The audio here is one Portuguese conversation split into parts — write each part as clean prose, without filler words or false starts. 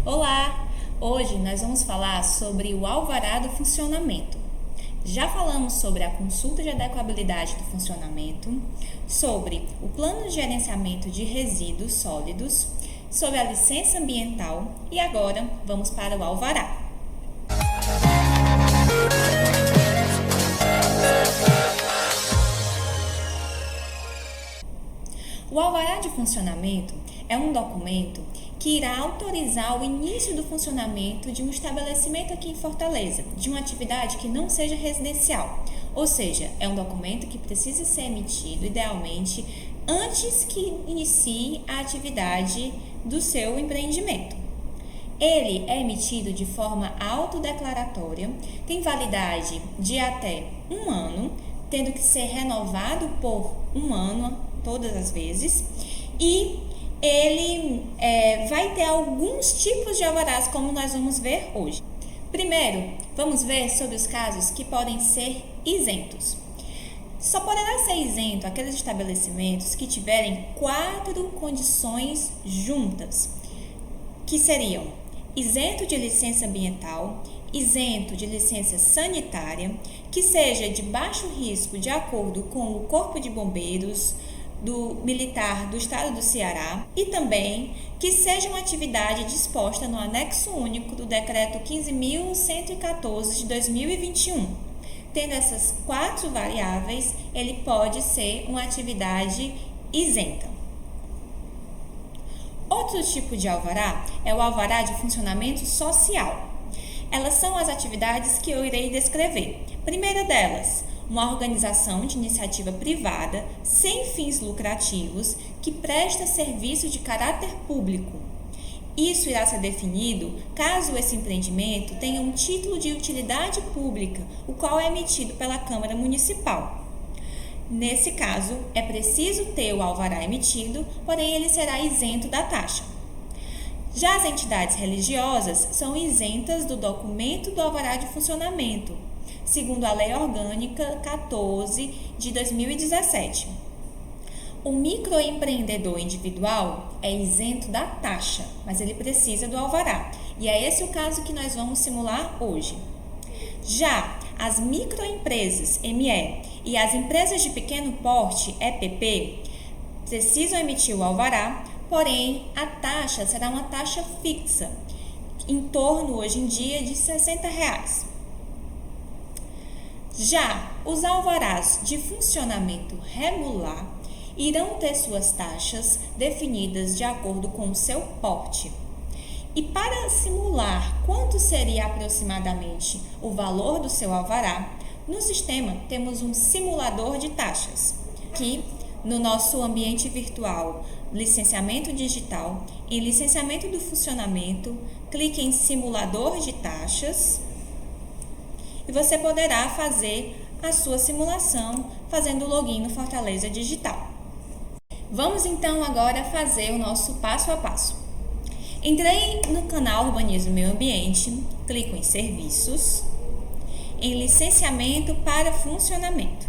Olá! Hoje nós vamos falar sobre o alvará do funcionamento. Já falamos sobre a consulta de adequabilidade do funcionamento, sobre o plano de gerenciamento de resíduos sólidos, sobre a licença ambiental e agora vamos para o alvará. O alvará de funcionamento é um documento que irá autorizar o início do funcionamento de um estabelecimento aqui em Fortaleza, de uma atividade que não seja residencial. Ou seja, é um documento que precisa ser emitido, idealmente, antes que inicie a atividade do seu empreendimento. Ele é emitido de forma autodeclaratória, tem validade de até 1 ano, tendo que ser renovado por 1 ano todas as vezes, e ele vai ter alguns tipos de alvarás, como nós vamos ver hoje. Primeiro, vamos ver sobre os casos que podem ser isentos. Só poderá ser isento aqueles estabelecimentos que tiverem 4 condições juntas, que seriam isento de licença ambiental, isento de licença sanitária, que seja de baixo risco de acordo com o Corpo de Bombeiros do Militar do Estado do Ceará e também que seja uma atividade disposta no anexo único do Decreto 15.114 de 2021. Tendo essas 4 variáveis, ele pode ser uma atividade isenta. Outro tipo de alvará é o alvará de funcionamento social. Elas são as atividades que eu irei descrever. Primeira delas, uma organização de iniciativa privada sem fins lucrativos que presta serviço de caráter público. Isso irá ser definido caso esse empreendimento tenha um título de utilidade pública, o qual é emitido pela Câmara Municipal. Nesse caso, é preciso ter o alvará emitido, porém ele será isento da taxa. Já as entidades religiosas são isentas do documento do alvará de funcionamento, segundo a Lei Orgânica 14 de 2017. O microempreendedor individual é isento da taxa, mas ele precisa do alvará, e é esse o caso que nós vamos simular hoje. Já as microempresas, ME, e as empresas de pequeno porte, EPP, precisam emitir o alvará, porém a taxa será uma taxa fixa, em torno hoje em dia de R$ 60. Já os alvarás de funcionamento regular irão ter suas taxas definidas de acordo com o seu porte. E para simular quanto seria aproximadamente o valor do seu alvará, no sistema temos um simulador de taxas. Aqui, no nosso ambiente virtual, licenciamento digital, em licenciamento do funcionamento, clique em simulador de taxas e você poderá fazer a sua simulação fazendo o login no Fortaleza Digital. Vamos então agora fazer o nosso passo a passo. Entrei no canal Urbanismo e Meio Ambiente, clico em Serviços, em Licenciamento para Funcionamento.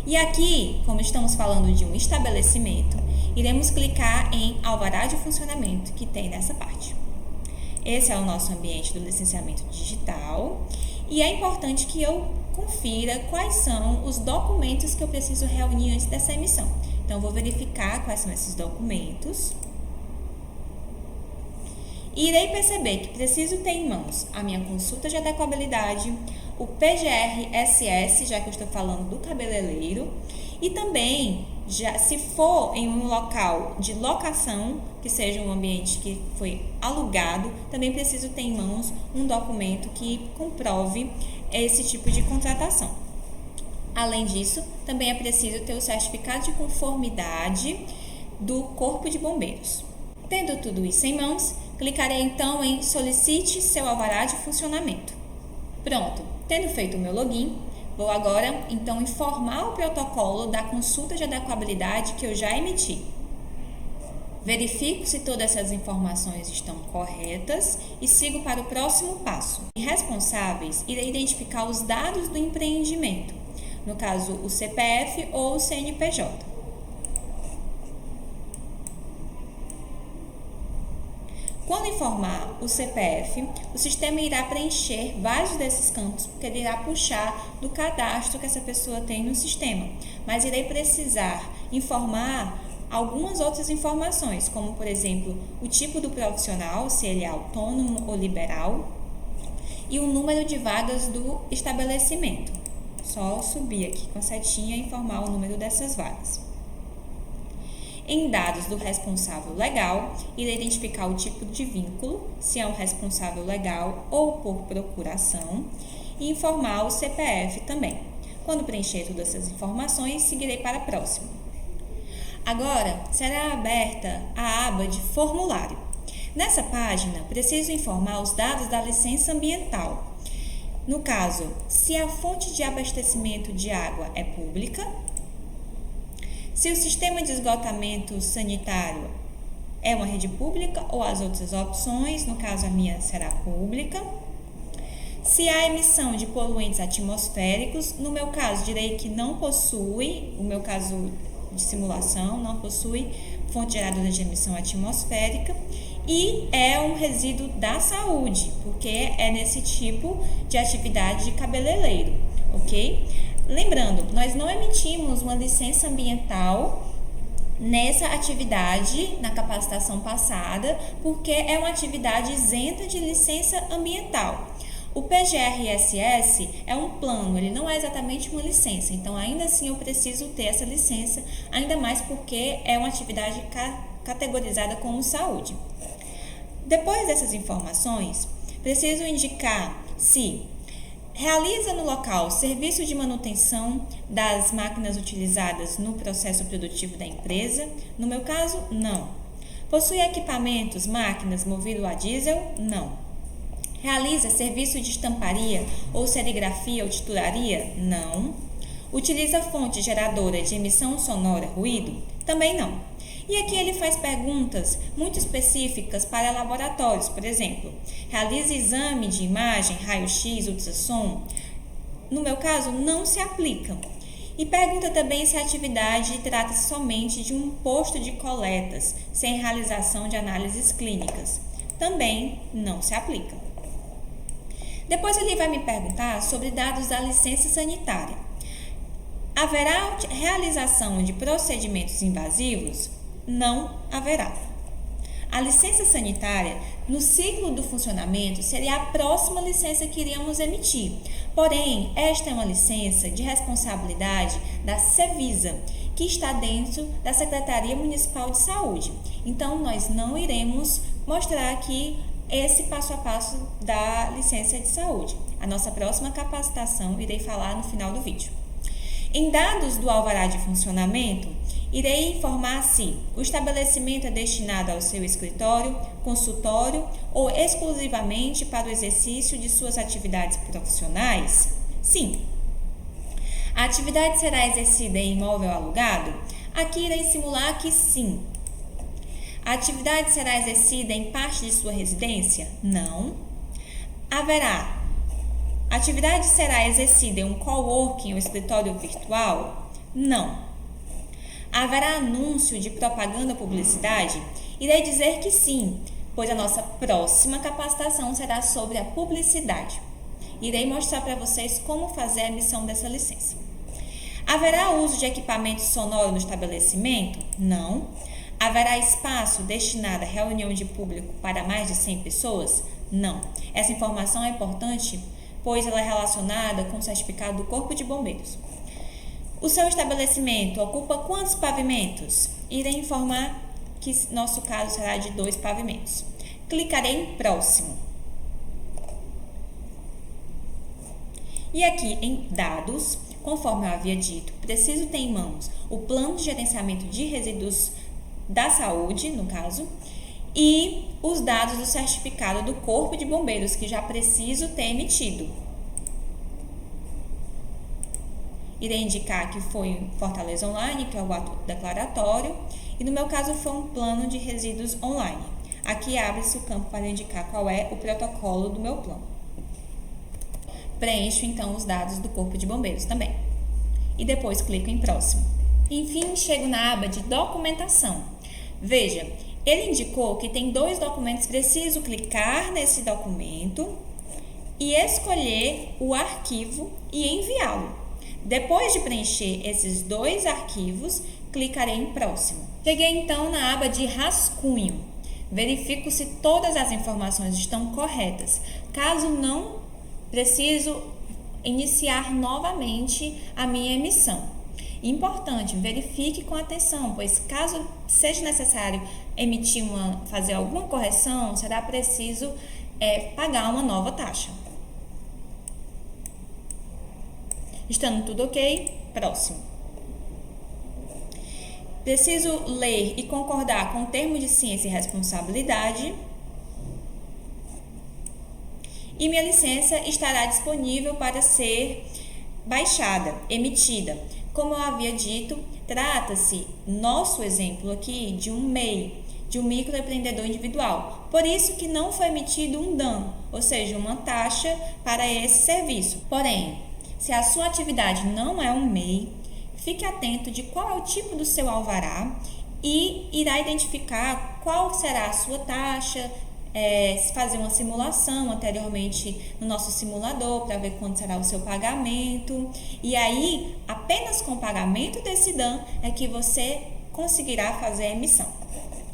E aqui, como estamos falando de um estabelecimento, iremos clicar em Alvará de Funcionamento, que tem nessa parte. Esse é o nosso ambiente do licenciamento digital e é importante que eu confira quais são os documentos que eu preciso reunir antes dessa emissão. Então, vou verificar quais são esses documentos. E irei perceber que preciso ter em mãos a minha consulta de adequabilidade, o PGR-SS, já que eu estou falando do cabeleireiro, e também, se for em um local de locação, que seja um ambiente que foi alugado, também preciso ter em mãos um documento que comprove esse tipo de contratação. Além disso, também é preciso ter o certificado de conformidade do Corpo de Bombeiros. Tendo tudo isso em mãos, clicarei então em Solicite seu alvará de funcionamento. Pronto, tendo feito o meu login, vou agora então informar o protocolo da consulta de adequabilidade que eu já emiti. Verifico se todas essas informações estão corretas e sigo para o próximo passo. Responsáveis, irei identificar os dados do empreendimento, no caso o CPF ou o CNPJ. Quando informar o CPF, o sistema irá preencher vários desses campos, porque ele irá puxar do cadastro que essa pessoa tem no sistema. Mas irei precisar informar algumas outras informações, como, por exemplo, o tipo do profissional, se ele é autônomo ou liberal, e o número de vagas do estabelecimento. Só subir aqui com a setinha e informar o número dessas vagas. Em dados do responsável legal, irá identificar o tipo de vínculo, se é um responsável legal ou por procuração, e informar o CPF também. Quando preencher todas essas informações, seguirei para a próxima. Agora, será aberta a aba de formulário. Nessa página, preciso informar os dados da licença ambiental. No caso, se a fonte de abastecimento de água é pública, se o sistema de esgotamento sanitário é uma rede pública ou as outras opções, no caso a minha será pública, se há emissão de poluentes atmosféricos, no meu caso direi que não possui, o meu caso de simulação não possui fonte geradora de emissão atmosférica, e é um resíduo da saúde, porque é nesse tipo de atividade de cabeleireiro, ok? Lembrando, nós não emitimos uma licença ambiental nessa atividade, na capacitação passada, porque é uma atividade isenta de licença ambiental. O PGRSS é um plano, ele não é exatamente uma licença, então ainda assim eu preciso ter essa licença, ainda mais porque é uma atividade categorizada como saúde. Depois dessas informações, preciso indicar se realiza no local serviço de manutenção das máquinas utilizadas no processo produtivo da empresa. No meu caso, não. Possui equipamentos, máquinas movido a diesel? Não. Realiza serviço de estamparia ou serigrafia ou titularia? Não. Utiliza fonte geradora de emissão sonora, ruído? Também não. E aqui ele faz perguntas muito específicas para laboratórios, por exemplo, realiza exame de imagem, raio-x, ultrassom? No meu caso, não se aplica. E pergunta também se a atividade trata-se somente de um posto de coletas, sem realização de análises clínicas. Também não se aplica. Depois ele vai me perguntar sobre dados da licença sanitária. Haverá realização de procedimentos invasivos? Não haverá. A licença sanitária, no ciclo do funcionamento, seria a próxima licença que iríamos emitir. Porém, esta é uma licença de responsabilidade da Cevisa, que está dentro da Secretaria Municipal de Saúde. Então, nós não iremos mostrar aqui esse passo a passo da licença de saúde. A nossa próxima capacitação irei falar no final do vídeo. Em dados do alvará de funcionamento, irei informar se o estabelecimento é destinado ao seu escritório, consultório ou exclusivamente para o exercício de suas atividades profissionais? Sim. A atividade será exercida em imóvel alugado? Aqui irei simular que sim. A atividade será exercida em parte de sua residência? Não. A atividade será exercida em um coworking ou escritório virtual? Não. Haverá anúncio de propaganda ou publicidade? Irei dizer que sim, pois a nossa próxima capacitação será sobre a publicidade. Irei mostrar para vocês como fazer a emissão dessa licença. Haverá uso de equipamento sonoro no estabelecimento? Não. Haverá espaço destinado a reunião de público para mais de 100 pessoas? Não. Essa informação é importante, pois ela é relacionada com o certificado do Corpo de Bombeiros. O seu estabelecimento ocupa quantos pavimentos? Irei informar que nosso caso será de 2 pavimentos. Clicarei em próximo. E aqui em dados, conforme eu havia dito, preciso ter em mãos o plano de gerenciamento de resíduos da saúde, no caso, e os dados do certificado do Corpo de Bombeiros, que já preciso ter emitido. Irei indicar que foi Fortaleza Online, que é o ato declaratório, e no meu caso foi um plano de resíduos online. Aqui abre-se o campo para indicar qual é o protocolo do meu plano. Preencho então os dados do Corpo de Bombeiros também. E depois clico em próximo. Enfim, chego na aba de documentação. Veja, Ele indicou que tem 2 documentos, preciso clicar nesse documento e escolher o arquivo e enviá-lo. Depois de preencher esses 2 arquivos, clicarei em próximo. Cheguei então na aba de rascunho. Verifico se todas as informações estão corretas. Caso não, preciso iniciar novamente a minha emissão. Importante, verifique com atenção, pois caso seja necessário fazer alguma correção, será preciso pagar uma nova taxa. Estando tudo ok, próximo. Preciso ler e concordar com o termo de ciência e responsabilidade. E minha licença estará disponível para ser baixada, emitida. Como eu havia dito, trata-se, nosso exemplo aqui, de um MEI, de um microempreendedor individual. Por isso que não foi emitido um DAN, ou seja, uma taxa para esse serviço. Porém, se a sua atividade não é um MEI, fique atento de qual é o tipo do seu alvará e irá identificar qual será a sua taxa, fazer uma simulação anteriormente no nosso simulador para ver quanto será o seu pagamento. E aí, apenas com o pagamento desse DAN é que você conseguirá fazer a emissão.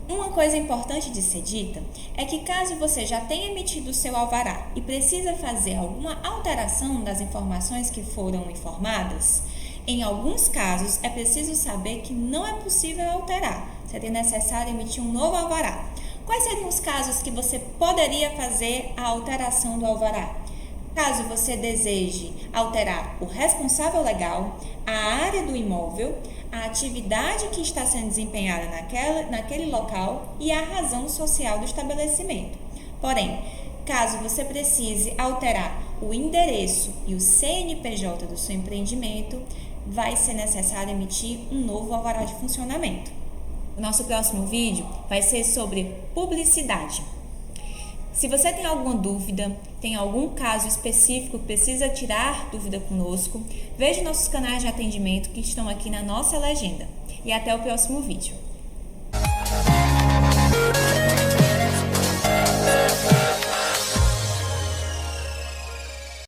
Uma coisa importante de ser dita é que caso você já tenha emitido o seu alvará e precisa fazer alguma alteração das informações que foram informadas, em alguns casos é preciso saber que não é possível alterar, seria necessário emitir um novo alvará. Quais seriam os casos que você poderia fazer a alteração do alvará? Caso você deseje alterar o responsável legal, a área do imóvel, a atividade que está sendo desempenhada naquele local e a razão social do estabelecimento. Porém, caso você precise alterar o endereço e o CNPJ do seu empreendimento, vai ser necessário emitir um novo alvará de funcionamento. O nosso próximo vídeo vai ser sobre publicidade. Se você tem alguma dúvida, tem algum caso específico que precisa tirar dúvida conosco, veja nossos canais de atendimento que estão aqui na nossa legenda. E até o próximo vídeo.